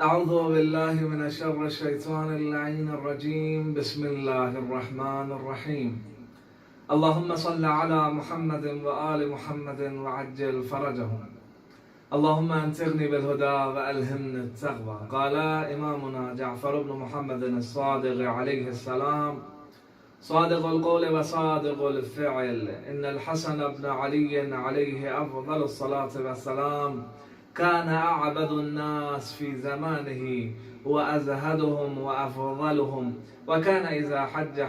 أعوذ بالله من شر الشيطان اللعين الرجيم. بسم الله الرحمن الرحيم. اللهم صل على محمد وآل محمد وعجل فرجهم. اللهم أنتغني بالهدى وألهمني التقوى. قال إمامنا جعفر بن محمد الصادق عليه السلام: صادق القول وصادق الفعل، إن الحسن بن علي عليه أفضل الصلاة والسلام كان أعبد الناس في زمانه وأزهدهم وأفضلهم، وكان إذا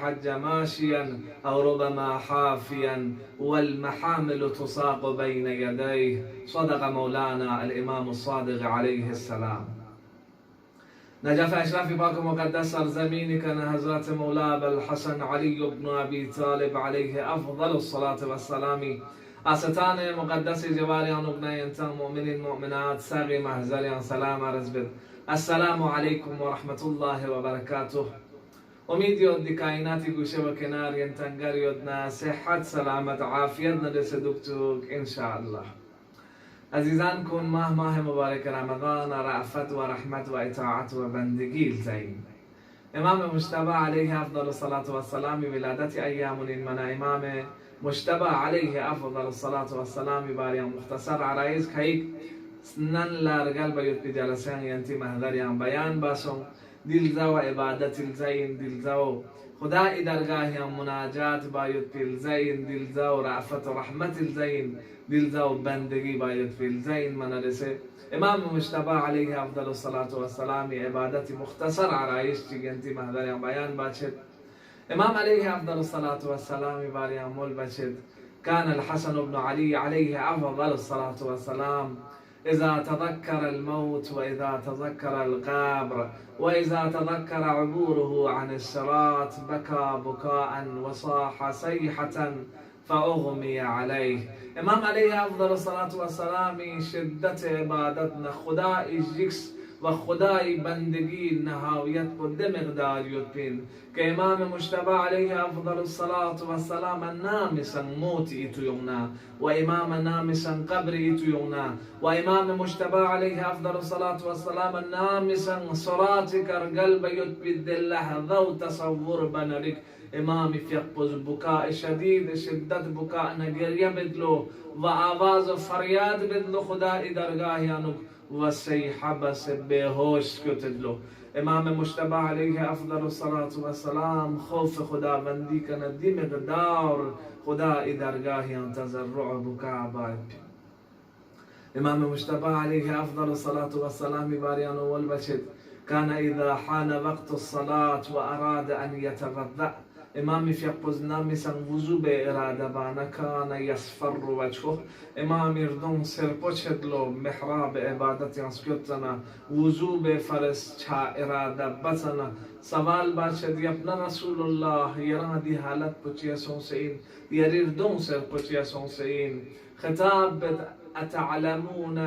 حج ماشيا أو ربما حافيا والمحامل تساق بين يديه. صدق مولانا الإمام الصادق عليه السلام. نجف أشرف پاک مقدس سرزمینی که حضرت مولا ابوالحسن علی بن ابی طالب علیه افضل الصلاة والسلام استان مقدس جواریان ابن انتان مؤمنین مؤمنات ساقی محضریان سلام عرض بد. السلام علیکم و رحمت الله و برکاته. امید یود دی کائناتی گوشه و کنار ینتنگر یودنا صحت سلامت عافیت ندرس دکتوک انشاءالله. عزیزان کن ماه مبارک رمضان رأفت و رحمت و اطاعت و بندگی الزین. امام مجتبی علیه افضل الصلاة والسلام ولادت ایامون من امام مجتبی علیه افضل الصلاة والسلام باریم مختصر عرایز که نن لارگل بیت پی جلسیان ینتی محضریان بیان باسون دلزا و عبادت الزین دلزا خدا درگاهیان مناجات باید پی الزین دلزا و رأفت و رحمت الزین دلزا و بندگی باید پی الزین منرسه. امام مجتبی علیه افضل الصلاة والسلام عبادت مختصر عرایش ینتی محضریان بیان باشد. امام علیه افضل الصلاة والسلام باریان مول باشد. كان الحسن بن علي عليه أفضل الصلاة والسلام إذا تذكر الموت وإذا تذكر القبر وإذا تذكر عبوره عن الصراط بكى بكاء وصاح صيحة فأغمي عليه. امام علیه افضل الصلاة والسلام شدت عبادتنا خدای جکس و خدای بندگی نهایت بده مقدار یدپین که امام مجتبی علیه افضل الصلاة والسلام نامسا موت ایتو یونا و امام نامسا قبر ایتو یونا و امام مجتبی علیه افضل الصلاة والسلام نامسا صراط کر قلب یدپید لحظه و تصور بنرک. امام فیقبز بکاء شدید شدت بکاء نگریه بدلو و آواز فریاد بدلو خدای درگاهیانو و سیحه بس بیهوش کتدلو. امام مجتبی علیه افضل الصلاة والسلام خوف خداوندی کنه دی مقدار خدای درگاهیان تضرع بکاء باید. امام مجتبی علیه افضل الصلاة والسلام باریان اول بچد كان إذا حان وقت الصلاة وأراد أن يتوضأ امام فيقبز نامسا وضو به اراده بانه كان يصفر وجهه. امام اردون سرپوچدلو محراب عبادت انسکتنا وضو به فرس چا اراده بسنا سوال باشد یبنا رسول الله يرادي حالت پوچیا سونسین يردون سرپوچیا سونسین خطاب بد اتعلمون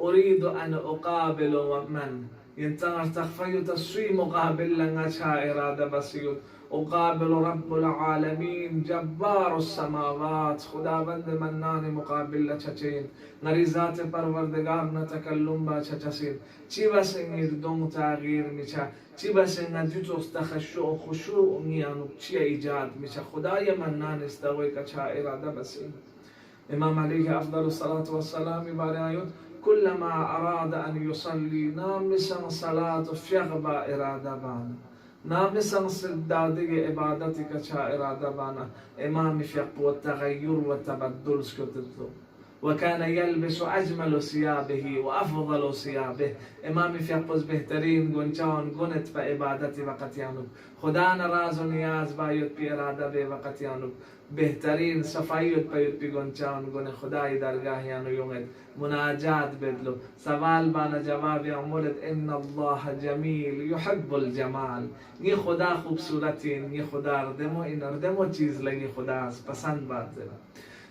اريد ان اقابل من ينتظر تخفي تسوي مقابل لنا چا اراده بسيط أقابل رب العالمين جبار السماوات خداوند منان مقابل لچچین نریزات پروردگار نتکلم با چچسین چی بسن اردون تغییر میچه چی بسن نجوت تخشع و خشوع میانو چی ایجاد میچه خدای منان استوی کچا اراده بسین. امام علیه افضل الصلاة والسلام بارایود كلما أراد أن يصلي نامسا صلاة فيغبا إرادة بانا نامسا سدادي عبادتك چا إرادة بانا. امام فيق والتغير والتبدل سكتتلو وكان يلبس أجمل ثيابه وأفضل ثيابه. امام فيق بهترين گنچان گنت و عبادت وقتیانو خدا نراز و نیاز باید پی اراده به وقتیانو بهترین صفایت باید پی گنچان گن خدای درگاهیانو یومد مناجات بدلو سوال بانا جواب عمولد ان الله جمیل يحب الجمال. نی خدا خوبصورتی نی خدا ردمو این ردمو چیز لگی خدا از پسند باد زد.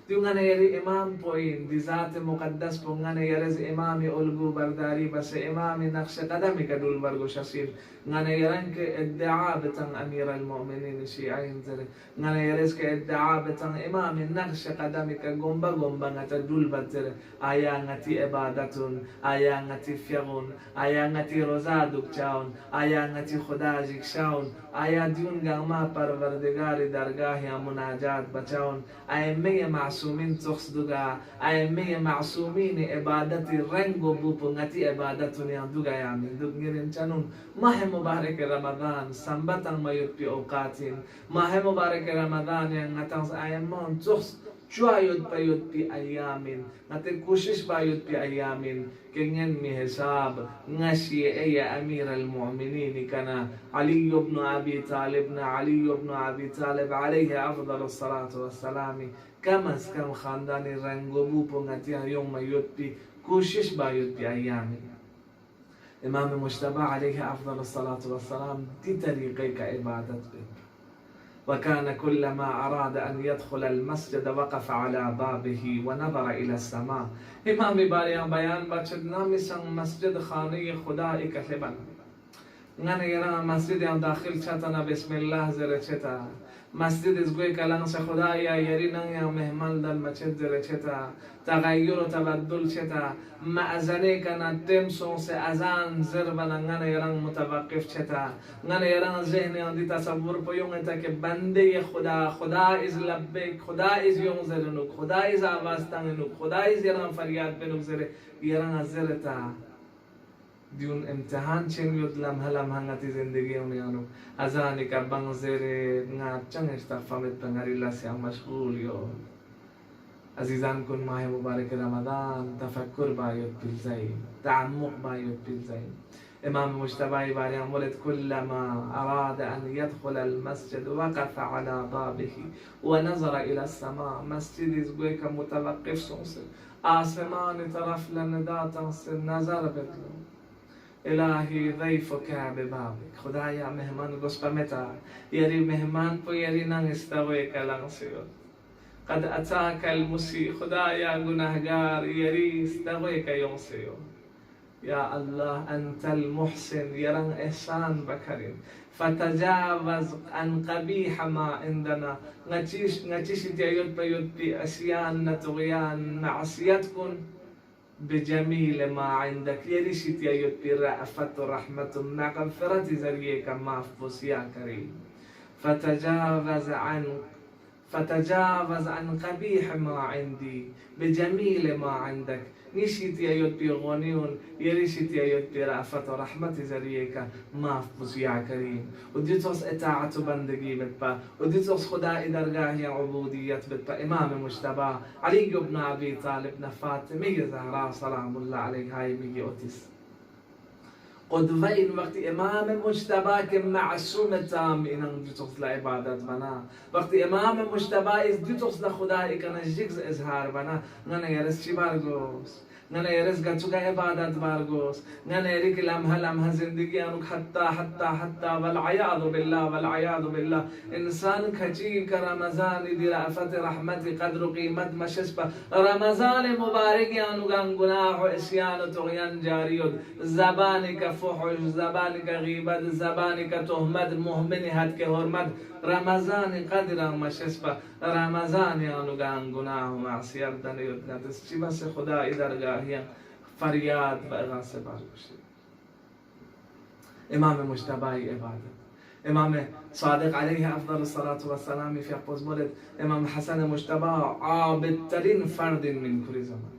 دیوگانه یری امام پوین دی ذات مقدس پونگانه یرز امامی الگو برداری بس امامی نقش قدمی که دول برگوش اسیر غنه یرن که ادعا بتن امیر المؤمنین شیعین زره غنه یرز که ادعا بتن امامی نقش قدمی که گنبا نتا دول بدزره آیا نتی عبادتون آیا نتی فیغون آیا نتی روزا دکچاون آیا نتی خدا جکشاون آیا دیون گاما پروردگار درگاه یا مناجات بچاون ائمه معصومین تخص دوگا ائمه معصومین عبادتی رنگ و بوپنگتی عبادتون یا دوگا یامین دوگیرین چنون ماه مبارک رمضان سنبتن مایوت پی اوقاتین ماه مبارک رمضان یا نتنس ائمان تخص شوایود پیود پی ایامین نتی کوشش باید پی ایامین كنين مي حساب نشي اي امير المؤمنين كان علي بن ابي طالب عليه افضل الصلاه والسلام كما كم خاندان رنگو بو پونگتی يوم يوتي کوشش باید پی ایامین امام مجتبى عليه افضل الصلاه والسلام دي طريقه كعبادت به وكان كلما أراد أن يدخل المسجد وقف على بابه ونظر إلى السماء امام باريان بيان بچد نامی سن مسجد خانه خدای کتبن غنه یرا مسجد یان داخل چتنا بسم الله زره چتا مسجد از گوی کلان سے خدایا یری نن یا مهمان دل مسجد زره چتا تغییر و تبدل چتا معزنه کنا تم سون سے اذان زر بنن یران متوقف چتا غنه یران ذهن یان دی تصور پیون تا که بنده خدا از لبیک خدا از یون زرنو خدا از آواز تنگنو خدا از یران فریاد بنو زره یران از زرتا دیون امتحان چن یود لمحه نتی زندگی اونیانو ازانی که بانزره نچنگ استفامت بنگاری لسیان مشغول یو عزیزان کن ماه مبارک رمضان تفکر باید پیلزایی تعمق باید پیلزایی امام مجتبی باريان ولد كلما أراد أن يدخل المسجد وقف على بابه ونظر إلى السماء مسجد يزقويك متوقف سنسل آسمان طرف لندات نظر بدلو الهی ضیفک ببابک خدایا مهمان گسپمتا یری مهمان پو یری نان استوی کلان سیود قد اتاک المسی خدایا گناهگار یری استوی کیون سیود یا الله انت المحسن یران احسان بکرین فتجاوز عن قبیح ما عندنا نچیش تیود بیود بی اسیان نتغیان معصیت کن بجميل ما عندك يريشت يا يبي رأفة رحمة مغفرة زريك محفوظ يا كريم فتجاوز عن قبيح ما عندي بجميل ما عندك نشيت يا يبي غنيون يريشت يا يبي رأفة رحمة زريك محفوظ يا كريم وديتوس اطاعة بندگی بتبا وديتوس خدا درگاه یا عبودیت بتبا امام مجتبى علي بن ابي طالب فاطمه زهرا سلام الله عليها هاي میگه اوتیس قدوه این وقتی امام مجتبى که معصوم تام اینان دیتوس لعبادت بنا وقتی امام مجتبى از دیتوس لخدا اکنه جگز اظهار بنا نه یرس چی بارگوس نه یرس گچوگا عبادت بارگوس نه یری که لمحه زندگی انو حتی والعیاذ بالله انسان کچی که رمضان دی رأفت رحمت قدر و قیمت مشسب رمضان مبارک انو گناه و اسیان و طغیان جاریود زبانی که فحش زبانی که غیبت زبانی که تهمت مهمنی حد که حرمت رمضان قدر مشسب رمضان انو گناه و معصیت دنیود ندست چی بس خدا درگاه فریاد و اغاثه بارگوشید امام مجتبی عبادت امام صادق علیه افضل الصلاة والسلام فی اقوز بولد امام حسن مجتبی عابدترین فرد من کل زمان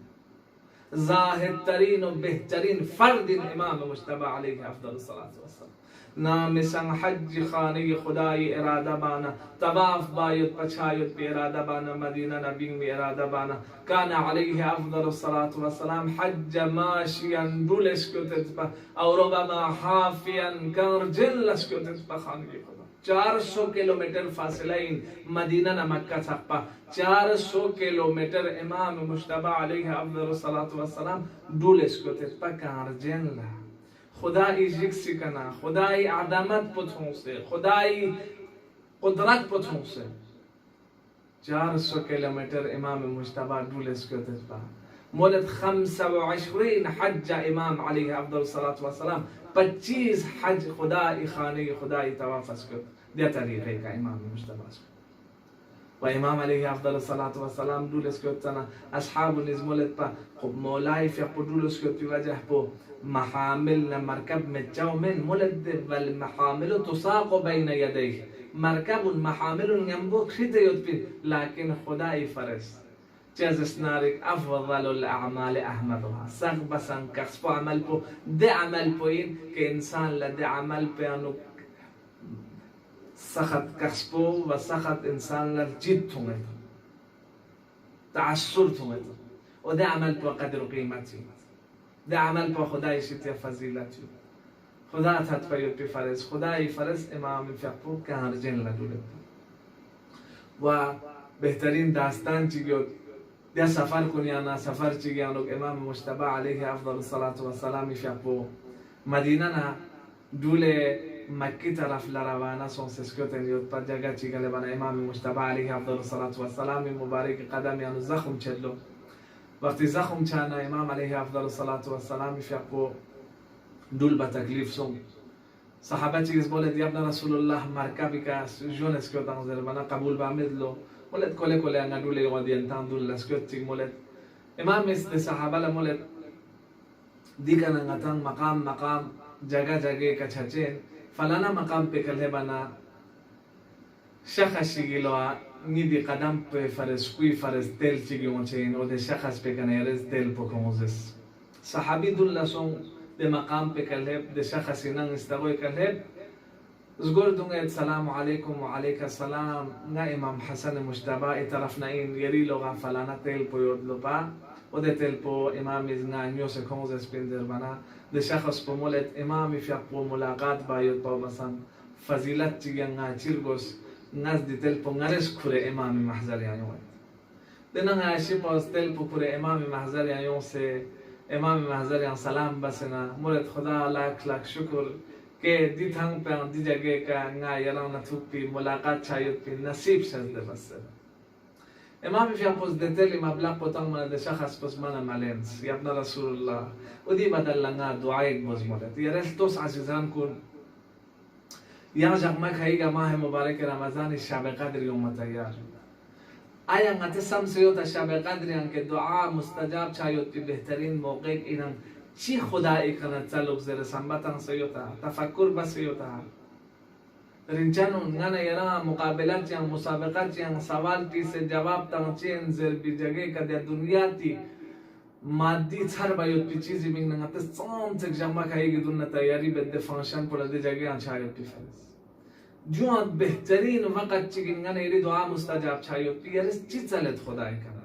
زاهدترین و بهترین فرد امام مجتبی علیه افضل الصلاة والسلام نام سن حج خانه خدای اراده بانا طواف باید پچاید بی اراده بانا مدینه نبی بی اراده بانا کان علیه افضل الصلاة والسلام حج ماشیا دولش کتت با او ربما حافیا کرجلش کتت با خانه خدا 400 کیلومتر فاصله این مدینه نه مکه تقبا 400 کیلومتر امام مجتبی علیه افضل الصلاة والسلام دولش کتت با کرجل خدای جکسی کنا خدای عظمت پتونسه خدای قدرت پتونسه 400 كيلومتر إمام مجتبى دولس كتبا مولد 25 حج إمام عليه أفضل الصلاة والسلام 25 حج خداي خاني خداي توافس كت ده طريقه كإمام مجتبى وإمام عليه أفضل الصلاة والسلام دولس كتنا أصحاب نزمولت با خب مولاي في دولس كت بوجه بو محامل مركب متجو من مولد والمحامل تساق بين يديه مركب محامل ينبوك خيط يدبين لكن خداي فرس جاز نارك أفضل الأعمال أحمدها سغ بسن كسبو عمل بو دي عمل بوين كإنسان لدي عمل بيانو سخط كسبو وسخط إنسان لجد تمت تعسر تمت ودي عمل بو قدر قيمتي دي عمل بو خداي شتيا فضيلتي خدا تطبيق بفرس خداي فرس إمام فقو كهرجين لدولت و بهترین داستان چیگیود دیا سفر کنیانا سفر چیگیانوک امام مجتبی علیه افضل الصلاة والسلام فیقو مدینه نا دول مکی طرف لروانا سون سسکوتن یود پر جگه چیگله بنا امام مجتبی علیه افضل الصلاة والسلام مبارک قدم یانو زخم چلو وقتی زخم چانا امام علیه افضل الصلاة والسلام فیقو دول با تکلیف سون صحابه چیز بولد یابنا رسول الله مرکبی که جون اسکوتن زر بنا قبول بامدلو مولد كله أنا دولي ودي أنتان دول لسكوتي مولد إمام است صحابة لا مولد دي كان نعتان مقام جگه كشجين فلانا مقام بكله بنا شخص يجيلوا نيدي قدم بفرس كوي فرس تل تيجي ونشين وده شخص بكنا يرز تل بكموزس صحابي دول لسون ده مقام بكله ده شخص ينان استوي كله زغور دونغ السلام عليكم وعليك السلام نا امام حسن مجتبى طرفنا ان يري لغا فلانا تل بيود لبا وده تل بو امام ازنا نيوس كومز سبندر بنا ده شخص بمولد امام في ابو ملاقات بايود با مثلا فضيلت تيغا تشيرغوس ناس دي تل بو نارس كره امام محضر يعني دنا عايشي باز تل بو كره امام محضر يعني سه امام محضر يعني سلام بسنا مولد خدا لاك شكر के दी थंग पे दी जगह का ना यलाव ना थुपी मुलाकात चाहिए पी नसीब शज़ बस इमाम في أقص دتلي مبلغ بطن من الشخص بس منا مالينس يا ابن رسول الله ودي بدل لنا دعائك بزمرت يا ريت توس عزيزان كون يا جماعة هيجا ماه مبارك رمضان الشعب قدر يوم تيار آیا نتسم سیوت الشعب قدر يعني دعاء مستجاب شايوت بهترين موقع إنن چی خدایی کنه تعلق زیر سنبتان سیوتا تفکر بسیوتا رنجانون نگه یرا مقابلات یا مسابقات یا سوال تی سے جواب تان چین زیر بی جگه که در دنیا تی مادی تر باید پی چیزی بین نگه تسام تک جمع که ایگی دون تیاری بده فانشان پر ده جگه انشاید پی فرس جوان بهترین وقت چیگی نگه یری دعا مستجاب چایود پی یرس چی چلت خدایی کنه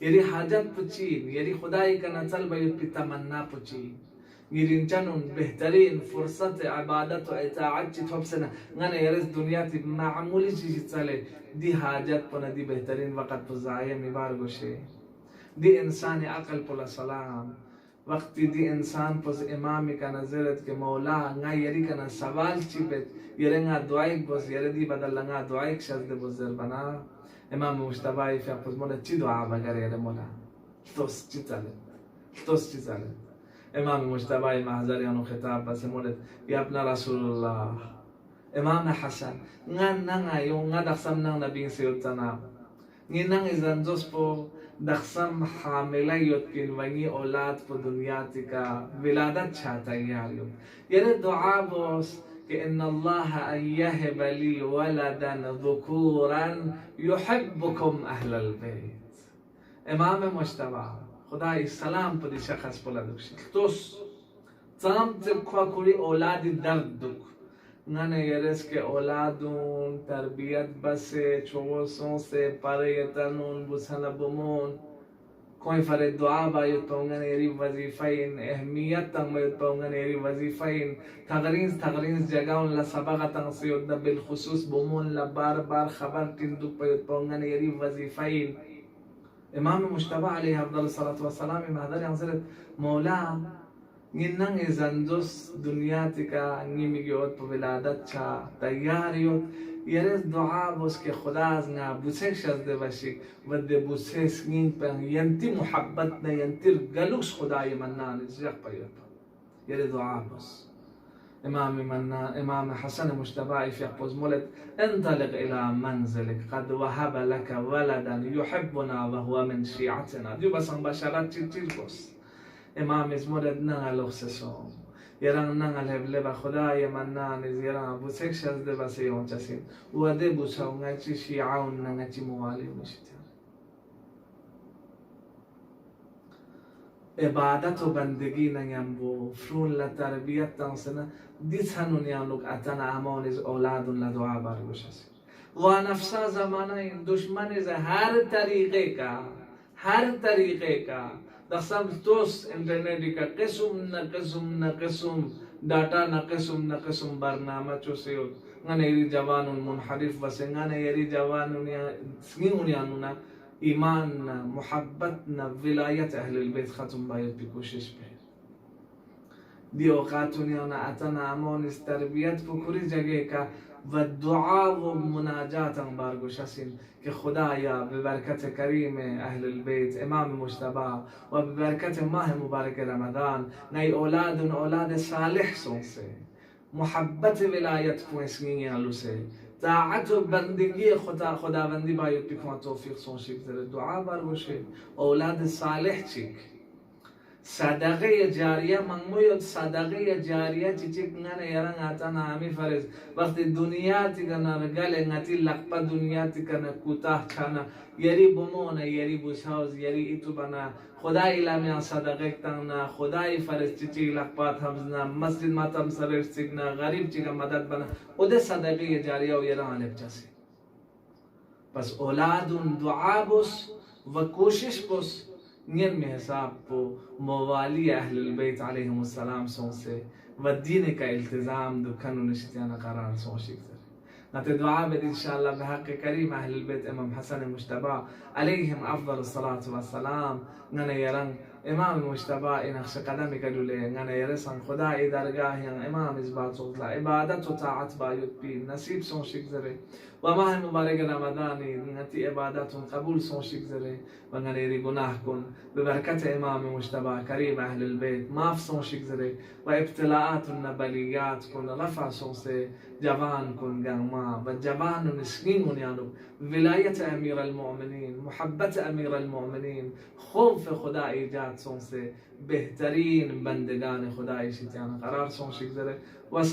يري حاجات بتشين يري خداي كان طلبة بتمنى بتشين يري جنون بهترين فرصة عبادة وإطاعة تحبسنا غنا يرز دنياتي معمولي شيء تسالي دي حاجات بنا دي بهترين وقت بزايا مبارغو شيء دي إنسان عقل بلا سلام وقت دي إنسان بس إمامي كان زرت كمولا غا يري كان سوال شيء يري غا دعائك بس يري دي بدل غا دعائك شزد بزر بنا امام مجتبی في أقص مولا چی دعا بگره مولا توس چی چاله امام مجتبی محضر یانو خطاب بس مولا یا ابن رسول الله امام حسن نغا یو نغا دخسم نغ نبین سیوتنا نغ ازنجوس پو دخسم حامله یوت کن ونی اولاد پو دنیاتی کا ولادت چاہتا یاریو یعنی دعا بوس كأن الله أن يهب لي ولدا ذكورا يحبكم أهل البيت إمام مجتبى خداي السلام بدي شخص بلادوش توس تام تبقى كوري أولاد دردك نانا يرس كي أولادون تربية بس چوسون سے پریتنون بسنا بمون کوئی فرد دعا باید پاونگن ایری وظیفین اهمیت تن باید پاونگن ایری وظیفین تغرینز جگاون لسباق تن سیود بالخصوص بمون لبار بار خبر تندوک باید پاونگن ایری وظیفین امام مجتبی علیه افضل الصلاة والسلام مهدر ینزلت مولا نینن زندوس دنیاتی که نیمیگیوت په ولادت چا تیاریوت یره دعا بس که خدا از نبوسش از ده باشی و ده بوسش نین پر ینتی محبت نه ینتی گلوس خدای منان زیق پیدا یره دعا بس امام حسن مجتبی في مولد انطلق إلى منزلك قد وهب لك ولدا يحبنا وهو من شيعتنا ديو بس بشرات تيل بس امام مولد نغل اخسسوم يران نغل هبله بخدای منان يران بوسك شزده بس يون چسين وده بوساو نغچي شيعون نغچي موالي مشتيا عبادت و بندگی نیم بو فرون لتربیت تنسنه دیت هنون یانوک اتن امان از اولادون لدعا برگوش هست و نفسا زمانه این دشمن از هر طریقه کا دخصم توس انٹرنیٹی کا قسم ڈاٹا نقسم برنامه چوسیو غنه یری جوانون منحرف بسه غنه یری جوانون سنگون یانونا ایمان محبت ولایت اهل البيت ختم باید بکوشش به دی اوقاتون یانا اتنا امان تربیت بکوری جگه که و دعا و مناجات بارگوش هستیم که خدایا به برکت کریم اهل البيت امام مجتبی و به برکت ماه مبارک رمضان نی اولاد صالح سونسه محبت ولایت کوسنین یالوسه طاعت و بندگی خداوندی باید بکن توفیق سونشیک داره دعا برگوشه اولاد صالح چیک صدقه جاریه منموید صدقه جاریه چیک نگه یران آتانا همی فرز وقتی دنیا تیگنا رگل نتی لقپا دنیا تیگنا کوتاه چانا یری بمونه یری بوساوز یری ایتو بنا خدای لامیان صدقه کتانا خدای فرز چیک لقپات همزنا مسجد ماتم سرش چیگنا غریب چیگا مدد بنا او ده صدقه جاریه و یران علب چاسی پس اولادون دعا بس و کوشش بس نیر میں حساب کو موالی اہل البیت علیہم السلام سونسے و دین کا التزام دکھنو نشتیانا قرار سونشیک در نت دعا بد انشاءاللہ بحق کریم اہل البیت امام حسن مجتبی علیہم افضل الصلاة والسلام ننے یرن امام مجتبی این اخش قدمی کدولے ننے یرسن خدای درگاہ امام ازبات صوتلا عبادت و طاعت بایود بی نصیب سونشیک در و ماه مبارک رمضانی نتی عبادت قبول سونشیک در و ننے گناہ کن ببرکت امام مجتبی کریم اهل البيت معاف سونشیک زره و ابتلاءات و بلیات کن رفع سونسه جوان کن گرما و جوان نسکین یانو ولایت امیر المؤمنین محبت امیر المؤمنین خوف خدا ایجاد سونسه بهترین بندگان خدا ایشتیان قرار سونشیک زره و